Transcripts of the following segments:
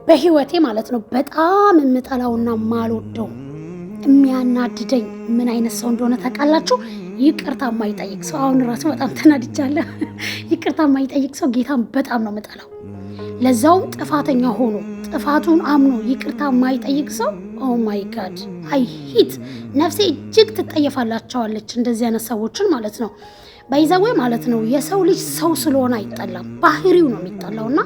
በህይወቴ ማለት ነው በጣም የምጠላውና ማልወደው የሚያናድደኝ ምን አይነት ሰው እንደሆነ ታውቃላችሁ? ይቅርታ የማይጠይቅ ሰው። አሁን ራሱ በጣም ተናድጃለሁ። ይቅርታ የማይጠይቅ ሰው ጌታን በጣም ነው የምጠላው። ለዛውም ጥፋተኛ ሆኖ ጥፋቱን አምኖ ይቅርታ የማይጠይቅ ሰው ኦ ማይ ጋድ አይ ሂት ነፍሴ እጅግ ትጠየፋላቸዋለች። እንደዚህ አይነት ሰዎችን ማለት ነው ባይዘዌ ማለት ነው። የሰው ልጅ ሰው ስለሆነ አይጠላም፣ ባህሪው ነው የሚጠላውና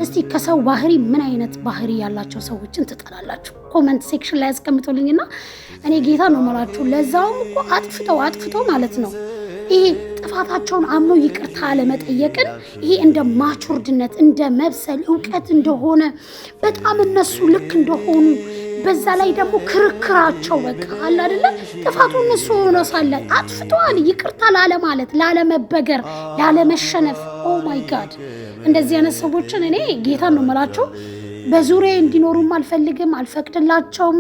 እስቲ ከሰው ባህሪ ምን አይነት ባህሪ ያላቸው ሰዎችን ትጠላላችሁ? ኮመንት ሴክሽን ላይ ያስቀምጡልኝና እኔ ጌታ ነው የምላችሁ። ለዛውም እኮ አጥፍተው ማለት ነው ይሄ ጥፋታቸውን አምኖ ይቅርታ አለመጠየቅን ይሄ እንደ ማቹርድነት እንደ መብሰል እውቀት እንደሆነ በጣም እነሱ ልክ እንደሆኑ በዛ ላይ ደግሞ ክርክራቸው በቃ አለ አይደለ ጥፋቱ እነሱ ሆኖ ሳለ አጥፍተዋል ይቅርታ ላለማለት ላለመበገር ላለመሸነፍ ኦ ማይ ጋድ እንደዚህ አይነት ሰዎችን እኔ ጌታ ነው የምላቸው በዙሪያ እንዲኖሩም አልፈልግም፣ አልፈቅድላቸውም።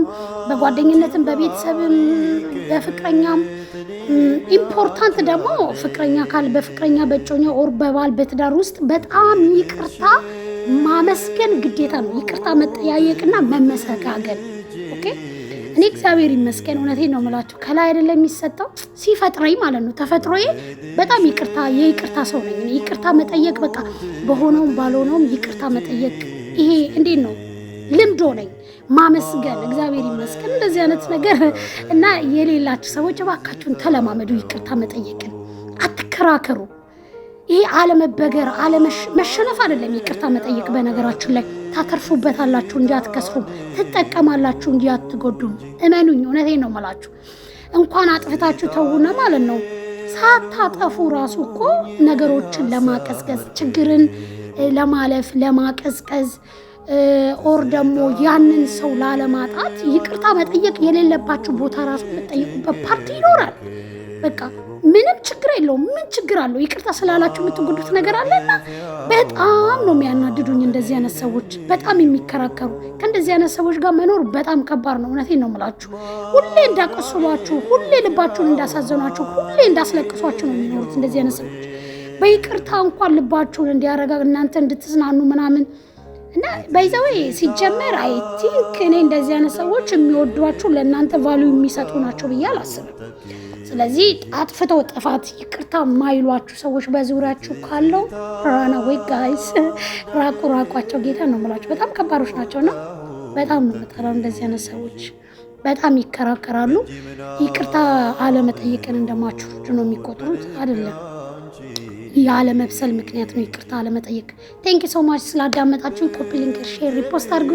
በጓደኝነትም በቤተሰብም በፍቅረኛም ኢምፖርታንት ደግሞ ፍቅረኛ ካል በፍቅረኛ በጮኛ ኦር በባል በትዳር ውስጥ በጣም ይቅርታ ማመስገን ግዴታ ነው። ይቅርታ መጠያየቅና መመሰጋገን ኦኬ። እኔ እግዚአብሔር ይመስገን እውነቴን ነው የምላችሁ ከላይ አይደለም የሚሰጠው ሲፈጥረኝ ማለት ነው። ተፈጥሮዬ በጣም የይቅርታ ሰው ነኝ። እኔ ይቅርታ መጠየቅ በቃ በሆነውም ባልሆነውም ይቅርታ መጠየቅ ይሄ እንዴት ነው ልምዶ ነኝ። ማመስገን እግዚአብሔር ይመስገን እንደዚህ አይነት ነገር እና የሌላችሁ ሰዎች እባካችሁን ተለማመዱ። ይቅርታ መጠየቅን አትከራከሩ። ይሄ አለመበገር አለመሸነፍ አይደለም ይቅርታ መጠየቅ። በነገራችን ላይ ታተርፉበታላችሁ እንጂ አትከስሩም፣ ትጠቀማላችሁ እንጂ አትጎዱም። እመኑኝ እውነቴን ነው የምላችሁ። እንኳን አጥፍታችሁ ተውና ማለት ነው ሳታጠፉ ራሱ እኮ ነገሮችን ለማቀዝቀዝ ችግርን ለማለፍ ለማቀዝቀዝ ኦር ደግሞ ያንን ሰው ላለማጣት ይቅርታ መጠየቅ የሌለባችሁ ቦታ ራሱ የምትጠይቁበት ፓርቲ ይኖራል። በቃ ምንም ችግር የለውም። ምን ችግር አለው? ይቅርታ ስላላችሁ የምትጎዱት ነገር አለና በጣም ነው የሚያናድዱኝ እንደዚህ አይነት ሰዎች፣ በጣም የሚከራከሩ። ከእንደዚህ አይነት ሰዎች ጋር መኖር በጣም ከባድ ነው። እውነቴን ነው የምላችሁ። ሁሌ እንዳቆስሏችሁ፣ ሁሌ ልባችሁን እንዳሳዘኗችሁ፣ ሁሌ እንዳስለቅሷችሁ ነው የሚኖሩት እንደዚህ አይነት ሰዎች። በይቅርታ እንኳን ልባችሁን እንዲያረጋ እናንተ እንድትዝናኑ ምናምን እና ባይዘዌ ሲጀመር አይ ቲንክ እኔ እንደዚህ አይነት ሰዎች የሚወዷችሁ ለእናንተ ቫልዩ የሚሰጡ ናቸው ብዬ አላስብም። ስለዚህ አጥፍተው ጥፋት ይቅርታ የማይሏችሁ ሰዎች በዙሪያችሁ ካለው ራና ወይ ጋይስ ራቋቸው። ጌታ ነው የምላችሁ በጣም ከባዶች ናቸውና በጣም ነው የምጠላው እንደዚህ አይነት ሰዎች። በጣም ይከራከራሉ። ይቅርታ አለመጠየቅን እንደማችሁት ነው የሚቆጥሩት አይደለም። ያለ መብሰል ምክንያት ነው ይቅርታ አለመጠየቅ። ቴንክ ዩ ሶ ማች ስላዳመጣችሁ። ኮፒ ሊንክ፣ ሼር፣ ሪፖስት አድርጉ።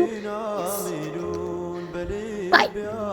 ባይ